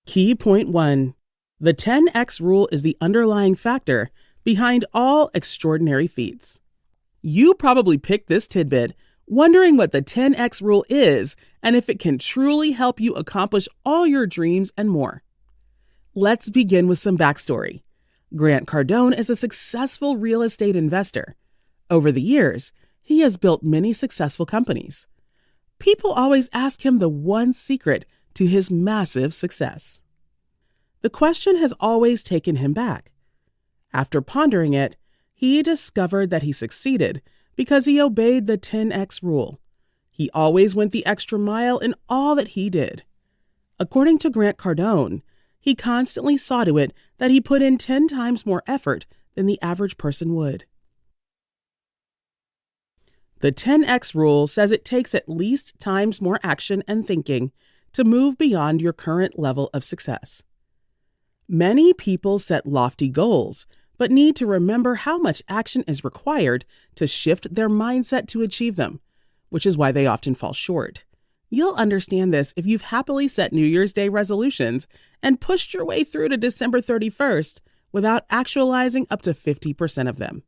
Key point 1. The 10x rule is the underlying factor behind all extraordinary feats. You probably picked this tidbit wondering what the 10x rule is and if it can truly help you accomplish all your dreams and more. Let's begin with some backstory. Grant Cardone is a successful real estate investor. Over the years, he has built many successful companies. People always ask him the one secret to his massive success. The question has always taken him back. After pondering it, he discovered that he succeeded because he obeyed the 10x rule. He always went the extra mile in all that he did. According to Grant Cardone, he constantly saw to it that he put in 10 times more effort than the average person would. The 10x rule says it takes at least times more action and thinking to move beyond your current level of success. Many people set lofty goals, but need to remember how much action is required to shift their mindset to achieve them, which is why they often fall short. You'll understand this if you've happily set New Year's Day resolutions and pushed your way through to December 31st without actualizing up to 50% of them.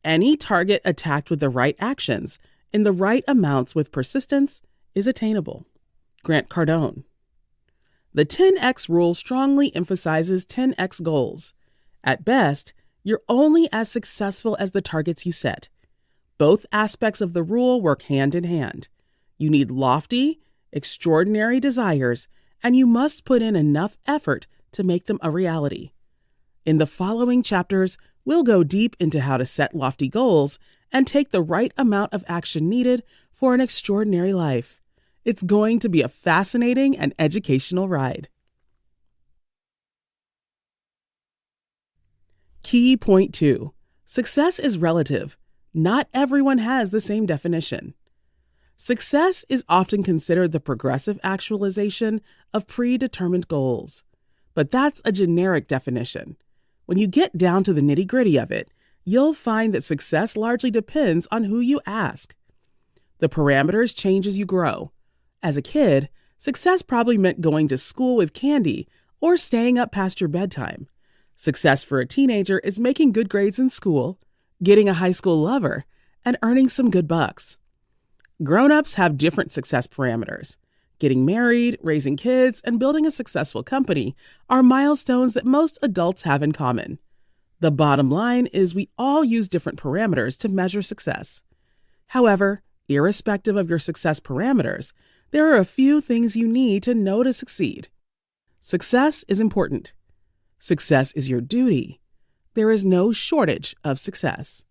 Any target attacked with the right actions, in the right amounts with persistence, is attainable. Grant Cardone. The 10x rule strongly emphasizes 10x goals. At best, you're only as successful as the targets you set. Both aspects of the rule work hand in hand. You need lofty, extraordinary desires, and you must put in enough effort to make them a reality. In the following chapters, we'll go deep into how to set lofty goals and take the right amount of action needed for an extraordinary life. It's going to be a fascinating and educational ride. Key point 2. Success is relative. Not everyone has the same definition. Success is often considered the progressive actualization of predetermined goals. But that's a generic definition. When you get down to the nitty-gritty of it, you'll find that success largely depends on who you ask. The parameters change as you grow. As a kid, success probably meant going to school with candy or staying up past your bedtime. Success for a teenager is making good grades in school, getting a high school lover, and earning some good bucks. Grown-ups have different success parameters. Getting married, raising kids, and building a successful company are milestones that most adults have in common. The bottom line is we all use different parameters to measure success. However, irrespective of your success parameters, there are a few things you need to know to succeed. Success is important. Success is your duty. There is no shortage of success.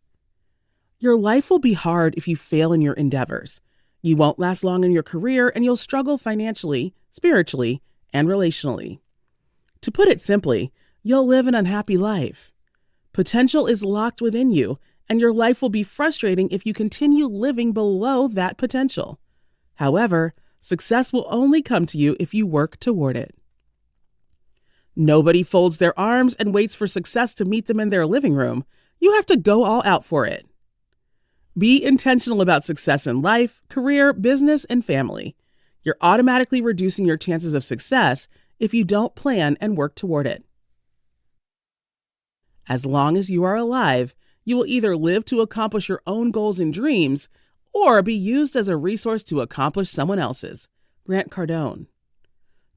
Your life will be hard if you fail in your endeavors. You won't last long in your career, and you'll struggle financially, spiritually, and relationally. To put it simply, you'll live an unhappy life. Potential is locked within you, and your life will be frustrating if you continue living below that potential. However, success will only come to you if you work toward it. Nobody folds their arms and waits for success to meet them in their living room. You have to go all out for it. Be intentional about success in life, career, business, and family. You're automatically reducing your chances of success if you don't plan and work toward it. As long as you are alive, you will either live to accomplish your own goals and dreams or be used as a resource to accomplish someone else's. Grant Cardone.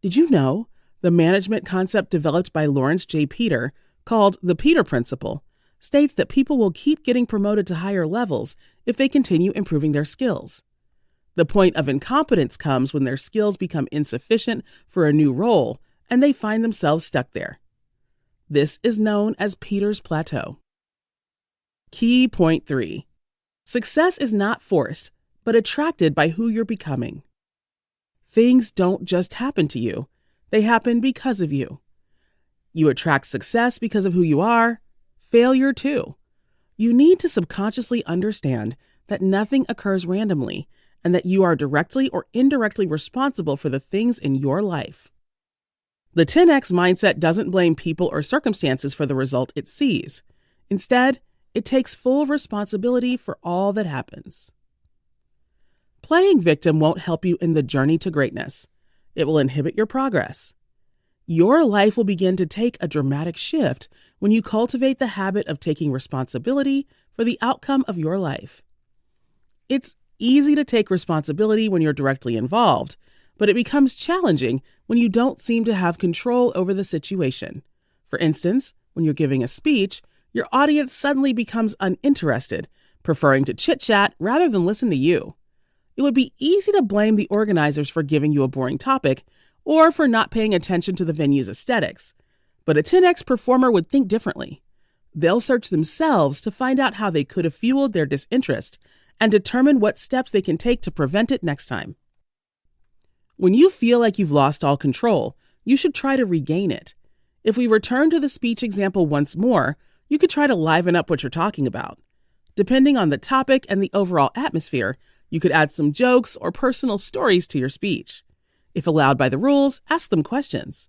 Did you know the management concept developed by Lawrence J. Peter, called the Peter Principle, states that people will keep getting promoted to higher levels if they continue improving their skills? The point of incompetence comes when their skills become insufficient for a new role and they find themselves stuck there. This is known as Peter's Plateau. Key point 3. Success is not forced, but attracted by who you're becoming. Things don't just happen to you. They happen because of you. You attract success because of who you are, failure too. You need to subconsciously understand that nothing occurs randomly and that you are directly or indirectly responsible for the things in your life. The 10X mindset doesn't blame people or circumstances for the result it sees. Instead, it takes full responsibility for all that happens. Playing victim won't help you in the journey to greatness. It will inhibit your progress. Your life will begin to take a dramatic shift when you cultivate the habit of taking responsibility for the outcome of your life. It's easy to take responsibility when you're directly involved, but it becomes challenging when you don't seem to have control over the situation. For instance, when you're giving a speech, your audience suddenly becomes uninterested, preferring to chit-chat rather than listen to you. It would be easy to blame the organizers for giving you a boring topic or for not paying attention to the venue's aesthetics. But a 10X performer would think differently. They'll search themselves to find out how they could have fueled their disinterest and determine what steps they can take to prevent it next time. When you feel like you've lost all control, you should try to regain it. If we return to the speech example once more, you could try to liven up what you're talking about. Depending on the topic and the overall atmosphere, you could add some jokes or personal stories to your speech. If allowed by the rules, ask them questions.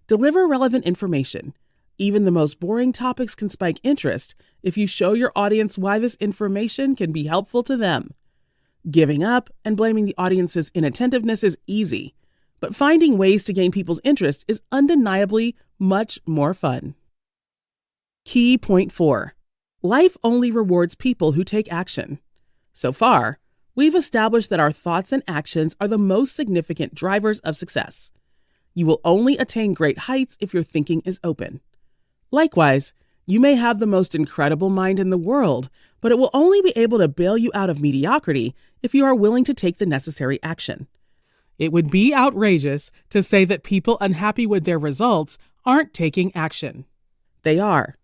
Deliver relevant information. Even the most boring topics can spike interest if you show your audience why this information can be helpful to them. Giving up and blaming the audience's inattentiveness is easy, but finding ways to gain people's interest is undeniably much more fun. Key point 4. Life only rewards people who take action. So far, we've established that our thoughts and actions are the most significant drivers of success. You will only attain great heights if your thinking is open. Likewise, you may have the most incredible mind in the world, but it will only be able to bail you out of mediocrity if you are willing to take the necessary action. It would be outrageous to say that people unhappy with their results aren't taking action. They are.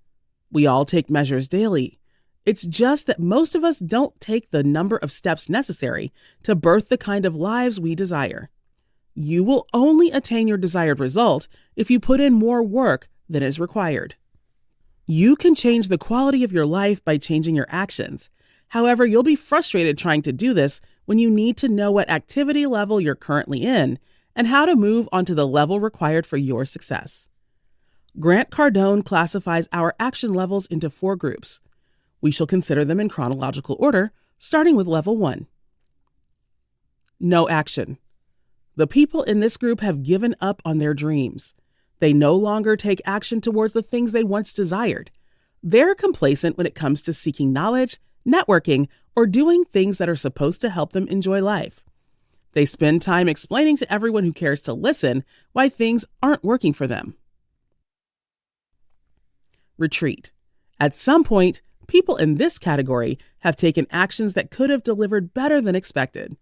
We all take measures daily. It's just that most of us don't take the number of steps necessary to birth the kind of lives we desire. You will only attain your desired result if you put in more work than is required. You can change the quality of your life by changing your actions. However, you'll be frustrated trying to do this when you need to know what activity level you're currently in and how to move onto the level required for your success. Grant Cardone classifies our action levels into 4 groups. We shall consider them in chronological order, starting with level 1. No action. The people in this group have given up on their dreams. They no longer take action towards the things they once desired. They're complacent when it comes to seeking knowledge, networking, or doing things that are supposed to help them enjoy life. They spend time explaining to everyone who cares to listen why things aren't working for them. Retreat. At some point, people in this category have taken actions that could have delivered better than expected.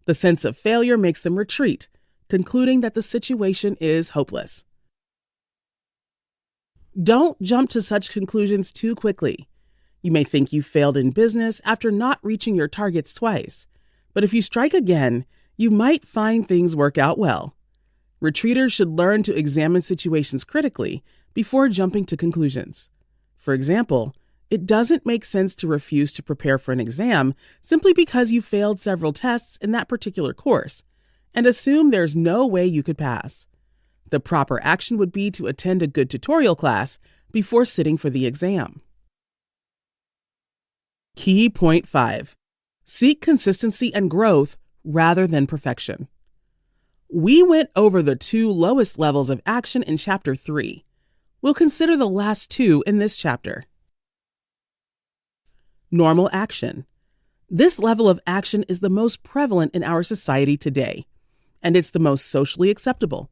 The sense of failure makes them retreat, concluding that the situation is hopeless. Don't jump to such conclusions too quickly. You may think you failed in business after not reaching your targets twice, but if you strike again, you might find things work out well. Retreaters should learn to examine situations critically before jumping to conclusions. For example, it doesn't make sense to refuse to prepare for an exam simply because you failed several tests in that particular course and assume there's no way you could pass. The proper action would be to attend a good tutorial class before sitting for the exam. Key point 5. Seek consistency and growth rather than perfection. We went over the 2 lowest levels of action in Chapter 3. We'll consider the last 2 in this chapter. Normal action. This level of action is the most prevalent in our society today, and it's the most socially acceptable.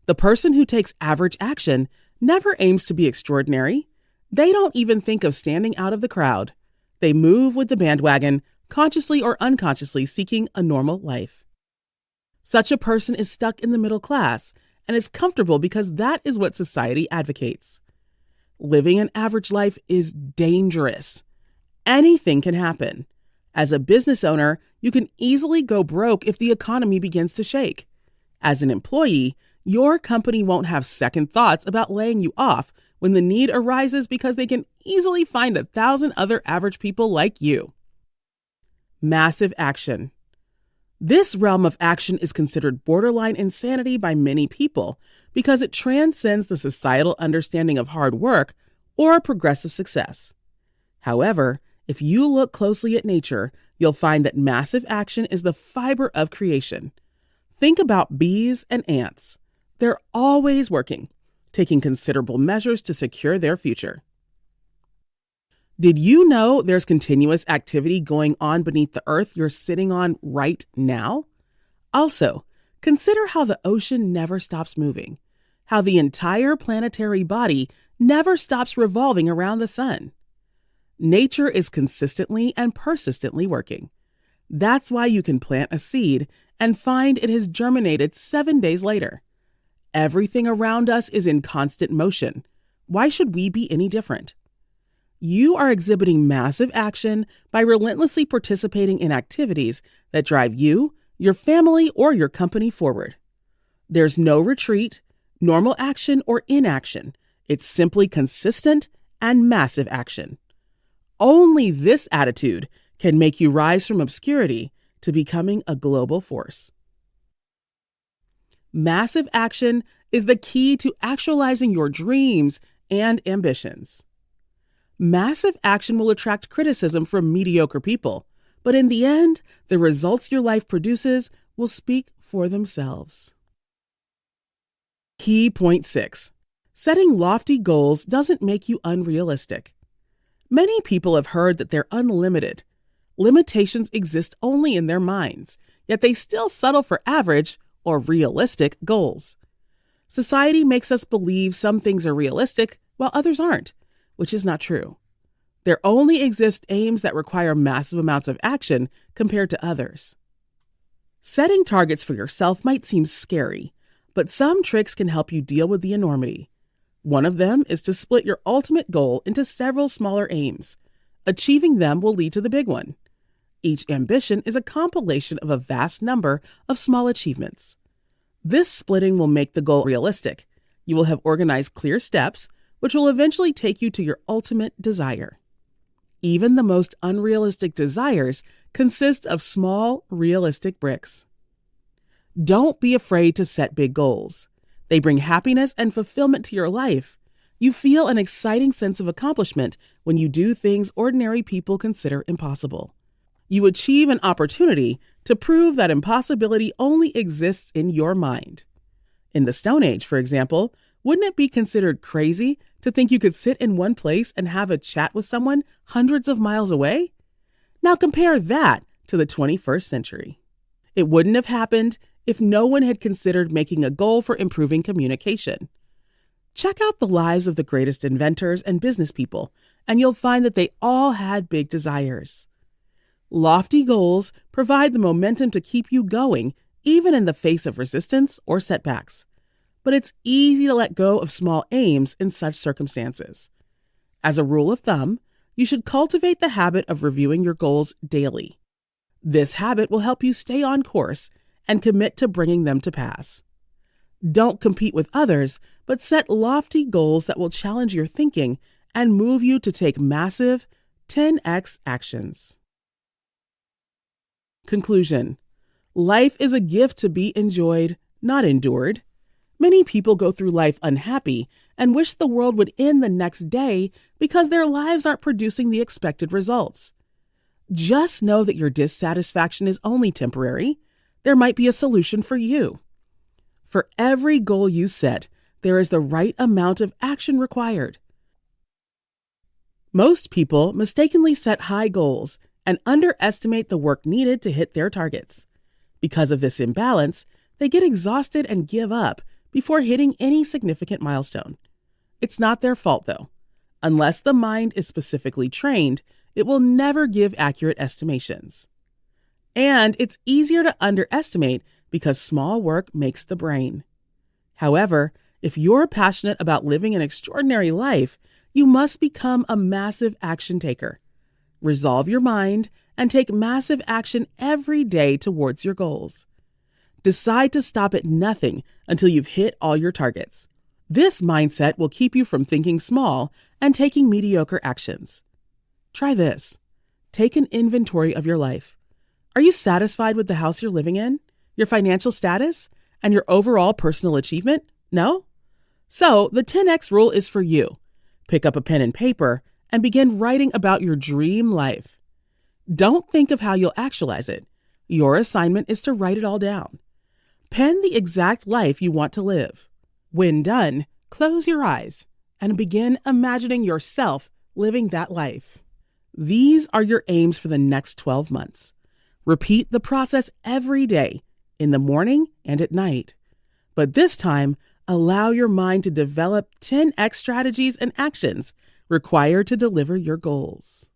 The person who takes average action never aims to be extraordinary. They don't even think of standing out of the crowd. They move with the bandwagon, consciously or unconsciously seeking a normal life. Such a person is stuck in the middle class and is comfortable because that is what society advocates. Living an average life is dangerous. Anything can happen. As a business owner, you can easily go broke if the economy begins to shake. As an employee, your company won't have second thoughts about laying you off when the need arises because they can easily find 1,000 other average people like you. Massive action. This realm of action is considered borderline insanity by many people because it transcends the societal understanding of hard work or progressive success. However, if you look closely at nature, you'll find that massive action is the fiber of creation. Think about bees and ants. They're always working, taking considerable measures to secure their future. Did you know there's continuous activity going on beneath the earth you're sitting on right now? Also, consider how the ocean never stops moving, how the entire planetary body never stops revolving around the sun. Nature is consistently and persistently working. That's why you can plant a seed and find it has germinated 7 days later. Everything around us is in constant motion. Why should we be any different? You are exhibiting massive action by relentlessly participating in activities that drive you, your family, or your company forward. There's no retreat, normal action, or inaction. It's simply consistent and massive action. Only this attitude can make you rise from obscurity to becoming a global force. Massive action is the key to actualizing your dreams and ambitions. Massive action will attract criticism from mediocre people, but in the end, the results your life produces will speak for themselves. Key point 6. Setting lofty goals doesn't make you unrealistic. Many people have heard that they're unlimited. Limitations exist only in their minds, yet they still settle for average or realistic goals. Society makes us believe some things are realistic while others aren't, which is not true. There only exist aims that require massive amounts of action compared to others. Setting targets for yourself might seem scary, but some tricks can help you deal with the enormity. One of them is to split your ultimate goal into several smaller aims. Achieving them will lead to the big one. Each ambition is a compilation of a vast number of small achievements. This splitting will make the goal realistic. You will have organized clear steps, which will eventually take you to your ultimate desire. Even the most unrealistic desires consist of small, realistic bricks. Don't be afraid to set big goals. They bring happiness and fulfillment to your life. You feel an exciting sense of accomplishment when you do things ordinary people consider impossible. You achieve an opportunity to prove that impossibility only exists in your mind. In the Stone Age, for example, wouldn't it be considered crazy to think you could sit in one place and have a chat with someone hundreds of miles away? Now compare that to the 21st century. It wouldn't have happened if no one had considered making a goal for improving communication. Check out the lives of the greatest inventors and business people, and you'll find that they all had big desires. Lofty goals provide the momentum to keep you going, even in the face of resistance or setbacks. But it's easy to let go of small aims in such circumstances. As a rule of thumb, you should cultivate the habit of reviewing your goals daily. This habit will help you stay on course and commit to bringing them to pass. Don't compete with others, but set lofty goals that will challenge your thinking and move you to take massive 10x actions. Conclusion. Life is a gift to be enjoyed, not endured. Many people go through life unhappy and wish the world would end the next day because their lives aren't producing the expected results. Just know that your dissatisfaction is only temporary. There might be a solution for you. For every goal you set, there is the right amount of action required. Most people mistakenly set high goals and underestimate the work needed to hit their targets. Because of this imbalance, they get exhausted and give up before hitting any significant milestone. It's not their fault, though. Unless the mind is specifically trained, it will never give accurate estimations. And it's easier to underestimate because small work makes the brain. However, if you're passionate about living an extraordinary life, you must become a massive action taker. Resolve your mind and take massive action every day towards your goals. Decide to stop at nothing until you've hit all your targets. This mindset will keep you from thinking small and taking mediocre actions. Try this. Take an inventory of your life. Are you satisfied with the house you're living in, your financial status, and your overall personal achievement? No? So the 10X rule is for you. Pick up a pen and paper and begin writing about your dream life. Don't think of how you'll actualize it. Your assignment is to write it all down. Pen the exact life you want to live. When done, close your eyes and begin imagining yourself living that life. These are your aims for the next 12 months. Repeat the process every day, in the morning and at night. But this time, allow your mind to develop 10x strategies and actions required to deliver your goals.